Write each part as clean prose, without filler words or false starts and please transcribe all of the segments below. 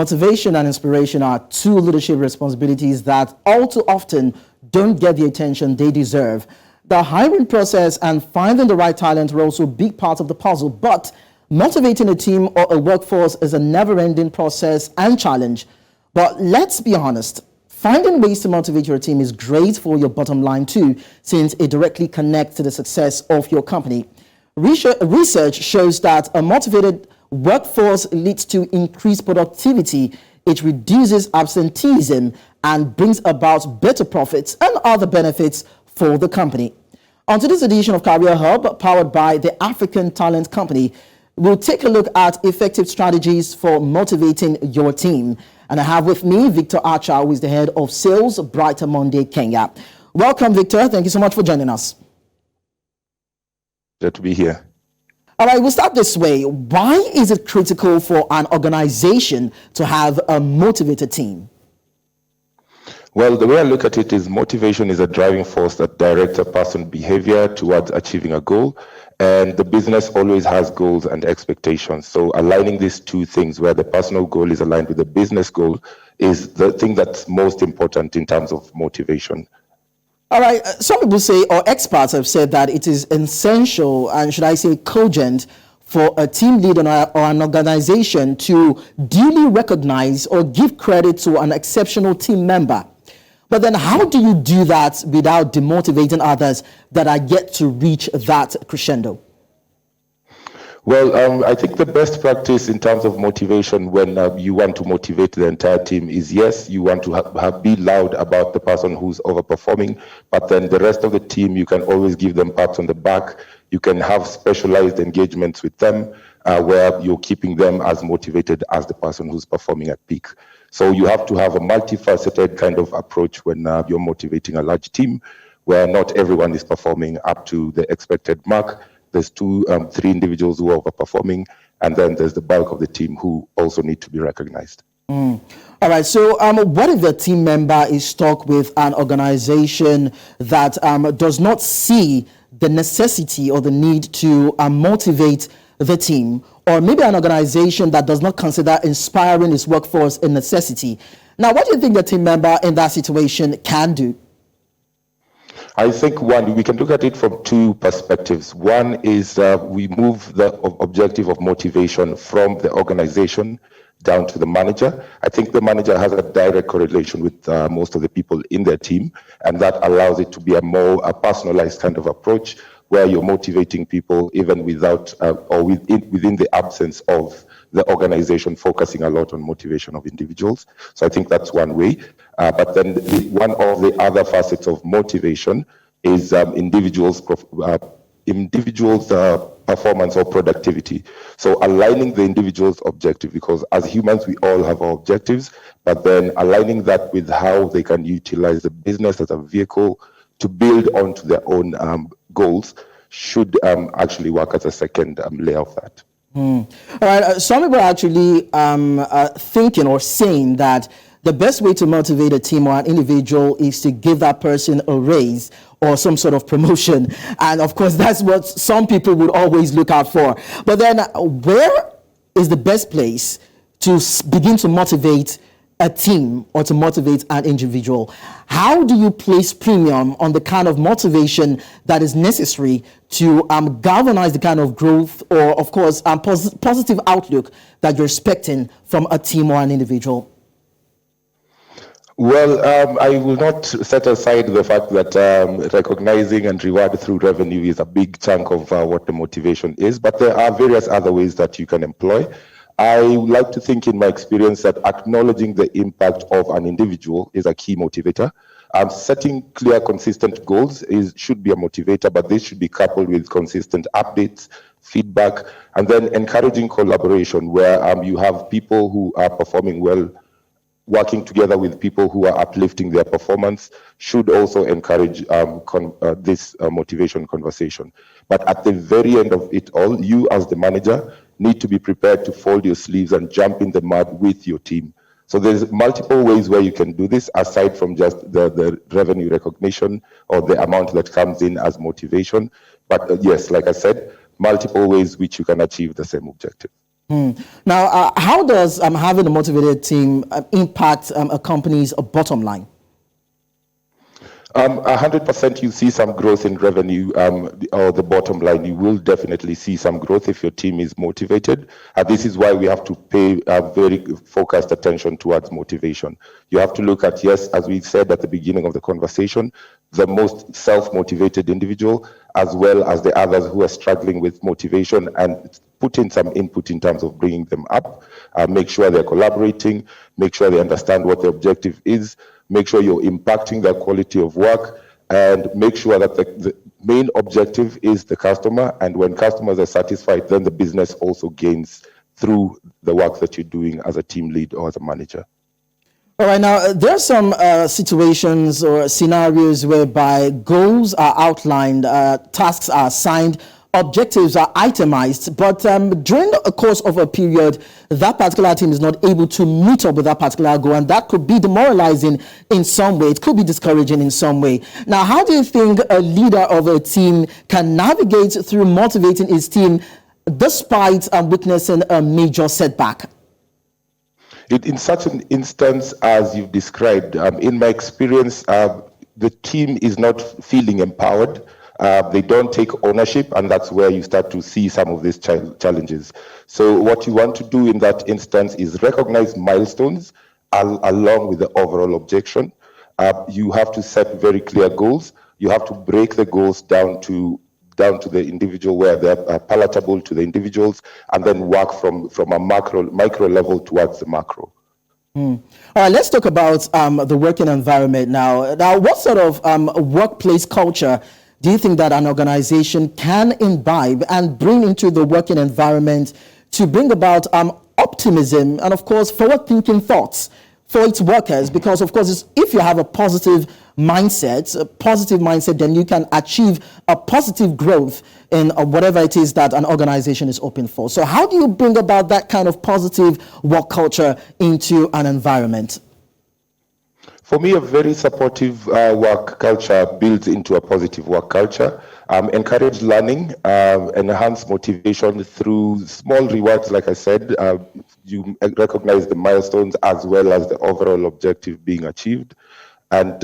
Motivation and inspiration are two leadership responsibilities that all too often don't get the attention they deserve. The hiring process and finding the right talent are also big parts of the puzzle, but motivating a team or a workforce is a never-ending process and challenge. But let's be honest, finding ways to motivate your team is great for your bottom line too, since it directly connects to the success of your company. Research shows that a motivated workforce leads to increased productivity. It reduces absenteeism and brings about better profits and other benefits for the company. On today's edition of Career Hub, powered by the African Talent Company, we'll take a look at effective strategies for motivating your team. And I have with me Victor Achar, who is the head of sales, BrighterMonday Kenya. Welcome, Victor. Thank you so much for joining us. Glad to be here. All right, we'll start this way. Why is it critical for an organization to have a motivated team? Well, the way I look at it is motivation is a driving force that directs a person's behavior towards achieving a goal. And the business always has goals and expectations. So aligning these two things where the personal goal is aligned with the business goal is the thing that's most important in terms of motivation. All right, some people say, or experts have said, that it is essential and should I say cogent for a team leader or an organization to duly recognize or give credit to an exceptional team member. But then how do you do that without demotivating others that are yet to reach that crescendo? Well, I think the best practice in terms of motivation when you want to motivate the entire team is, yes, you want to be loud about the person who's overperforming, but then the rest of the team, you can always give them pats on the back. You can have specialized engagements with them where you're keeping them as motivated as the person who's performing at peak. So you have to have a multifaceted kind of approach when you're motivating a large team where not everyone is performing up to the expected mark. There's 2, 3 individuals who are overperforming, and then there's the bulk of the team who also need to be recognized. All right, so what if the team member is stuck with an organization that does not see the necessity or the need to motivate the team, or maybe an organization that does not consider inspiring its workforce a necessity? Now, what do you think the team member in that situation can do? I think we can look at it from 2 perspectives. One is we move the objective of motivation from the organization down to the manager. I think the manager has a direct correlation with most of the people in their team, and that allows it to be a more personalized kind of approach where you're motivating people even without or within the absence of the organization focusing a lot on motivation of individuals. So I think that's one way. But then one of the other facets of motivation is individuals' performance or productivity. So aligning the individual's objective, because as humans, we all have our objectives, but then aligning that with how they can utilize the business as a vehicle to build onto their own goals should actually work as a second layer of that. All right, some people are actually thinking or saying that the best way to motivate a team or an individual is to give that person a raise or some sort of promotion. And of course, that's what some people would always look out for. But then where is the best place to begin to motivate a team or to motivate an individual? How do you place premium on the kind of motivation that is necessary to galvanize the kind of growth or, of course, positive outlook that you're expecting from a team or an individual? Well, I will not set aside the fact that recognizing and reward through revenue is a big chunk of what the motivation is, but there are various other ways that you can employ. I would like to think in my experience that acknowledging the impact of an individual is a key motivator. Setting clear, consistent goals should be a motivator, but this should be coupled with consistent updates, feedback, and then encouraging collaboration where you have people who are performing well working together with people who are uplifting their performance should also encourage this motivation conversation. But at the very end of it all, you as the manager need to be prepared to fold your sleeves and jump in the mud with your team. So there's multiple ways where you can do this aside from just the revenue recognition or the amount that comes in as motivation. But yes, like I said, multiple ways which you can achieve the same objective. Now, how does having a motivated team impact a company's bottom line? 100% you see some growth in revenue or the bottom line. You will definitely see some growth if your team is motivated. This is why we have to pay very focused attention towards motivation. You have to look at, yes, as we said at the beginning of the conversation, the most self-motivated individual, as well as the others who are struggling with motivation, and put in some input in terms of bringing them up. Make sure they're collaborating, make sure they understand what the objective is, make sure you're impacting their quality of work, and make sure that the main objective is the customer. And when customers are satisfied, then the business also gains through the work that you're doing as a team lead or as a manager. All right, now there are some situations or scenarios whereby goals are outlined, tasks are assigned, objectives are itemized, but during the course of a period, that particular team is not able to meet up with that particular goal, and that could be demoralizing in some way. It could be discouraging in some way. Now, how do you think a leader of a team can navigate through motivating his team despite witnessing a major setback? In such an instance as you've described, in my experience, the team is not feeling empowered. They don't take ownership, and that's where you start to see some of these challenges. So what you want to do in that instance is recognize milestones along with the overall objection. You have to set very clear goals. You have to break the goals down to the individual where they're palatable to the individuals, and then work from a micro level towards the macro. All right, let's talk about the working environment now. Now, what sort of workplace culture do you think that an organization can imbibe and bring into the working environment to bring about optimism and, of course, forward-thinking thoughts for its workers? Because, of course, if you have a positive mindset, then you can achieve a positive growth in whatever it is that an organization is open for. So how do you bring about that kind of positive work culture into an environment? For me, a very supportive work culture builds into a positive work culture. Encourage learning, enhance motivation through small rewards. Like I said, you recognize the milestones as well as the overall objective being achieved. And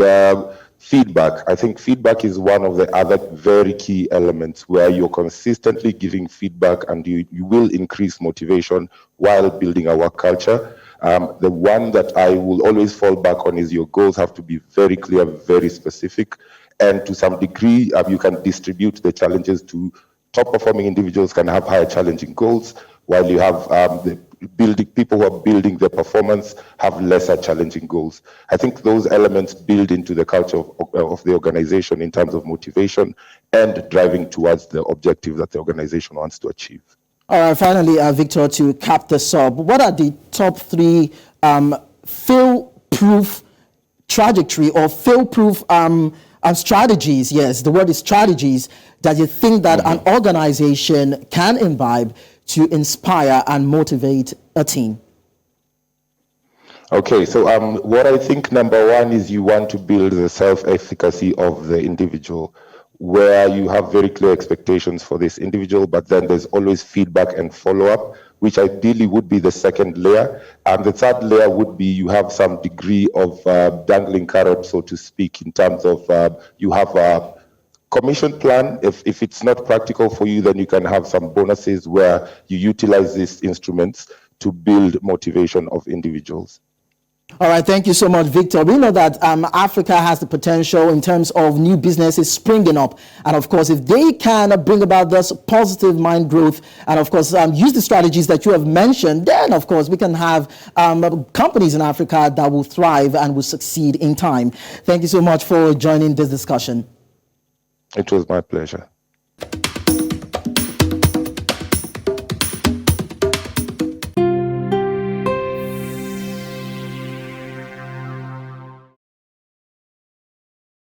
feedback. I think feedback is one of the other very key elements where you're consistently giving feedback, and you will increase motivation while building a work culture. The one that I will always fall back on is your goals have to be very clear, very specific, and to some degree, you can distribute the challenges to top performing individuals can have higher challenging goals, while you have people who are building their performance have lesser challenging goals. I think those elements build into the culture of the organization in terms of motivation and driving towards the objective that the organization wants to achieve. All right, finally, Victor, to cap this up, what are the top 3 fail-proof trajectory or fail-proof strategies? Yes, the word is strategies that you think that an organization can imbibe to inspire and motivate a team? Okay, so what I think number 1 is you want to build the self-efficacy of the individual, where you have very clear expectations for this individual, but then there's always feedback and follow-up, which ideally would be the second layer. And the third layer would be you have some degree of dangling carrot, so to speak, in terms of you have a commission plan. If it's not practical for you, then you can have some bonuses where you utilize these instruments to build motivation of individuals. All right, thank you so much, Victor. We know that Africa has the potential in terms of new businesses springing up. And of course, if they can bring about this positive mind growth and of course, use the strategies that you have mentioned, then of course, we can have companies in Africa that will thrive and will succeed in time. Thank you so much for joining this discussion. It was my pleasure.